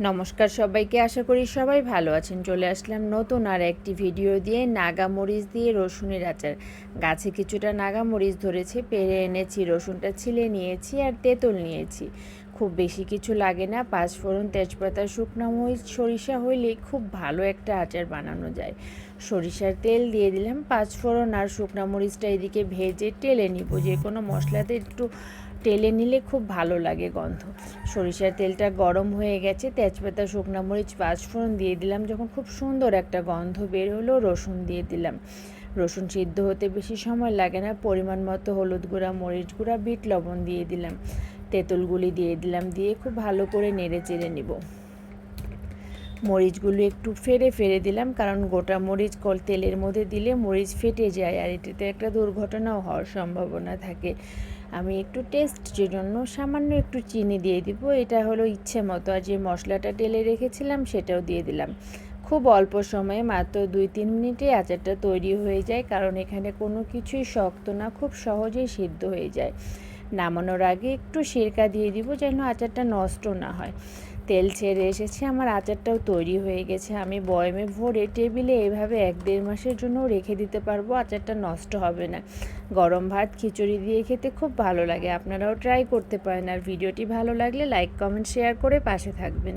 নমস্কার সবাইকে, আশা করি সবাই ভালো আছেন। চলে আসলাম নতুন আর একটি ভিডিও দিয়ে। নাগামরিচ দিয়ে রসুনের আচার। গাছে কিছুটা নাগামরিচ ধরেছে, পেড়ে এনেছি, রসুনটা ছিলে নিয়েছি আর তেঁতুল নিয়েছি। খুব বেশি কিছু লাগে না, পাঁচফোড়ন, তেজপাতা, শুকনো মরিচ, সরিষা হইলেই খুব ভালো একটা আচার বানানো যায়। সরিষার তেল দিয়ে দিলাম, পাঁচফোড়ন আর শুকনো মরিচটা এদিকে ভেজে টেলে নিব। যে কোনো মশলাতে একটু টেলে নিলে খুব ভালো লাগে গন্ধ। সরিষার তেলটা গরম হয়ে গেছে, তেজপাতা, শুকনো মরিচ, পাঁচফোড়ন দিয়ে দিলাম। যখন খুব সুন্দর একটা গন্ধ বের হলো, রসুন দিয়ে দিলাম। রসুন সিদ্ধ হতে বেশি সময় লাগে না। পরিমাণ মতো হলুদ গুঁড়া, মরিচ গুঁড়া, বিট লবণ দিয়ে দিলাম। তেঁতুলগুলি দিয়ে দিলাম, দিয়ে খুব ভালো করে নেড়ে চেড়ে নিব। মরিচগুলো একটু ফেড়ে দিলাম, কারণ গোটা মরিচ তেলের মধ্যে দিলে মরিচ ফেটে যায় আর এটাতে একটা দুর্ঘটনাও হওয়ার সম্ভাবনা থাকে। আমি একটু টেস্টের জন্য সামান্য একটু চিনি দিয়ে দিব। এটা হলো ইচ্ছে মতো। আর যে মশলাটা টেলে রেখেছিলাম সেটাও দিয়ে দিলাম। খুব অল্প সময়ে, মাত্র 2-3 মিনিটে আচারটা তৈরি হয়ে যায়, কারণ এখানে কোনো কিছুই শক্ত না, খুব সহজেই সিদ্ধ হয়ে যায়। নামানোর আগে একটু সিরকা দিয়ে দিব যেন আচারটা নষ্ট না হয়। তেল ছেড়ে এসেছে, আমার আচারটাও তৈরি হয়ে গেছে। আমি বয়মে ভরে টেবিলে এভাবে 1-1.5 মাসের জন্য রেখে দিতে পারবো, আচারটা নষ্ট হবে না। গরম ভাত, খিচুড়ি দিয়ে খেতে খুব ভালো লাগে। আপনারাও ট্রাই করতে পারেন। আর ভিডিওটি ভালো লাগলে লাইক, কমেন্ট, শেয়ার করে পাশে থাকবেন।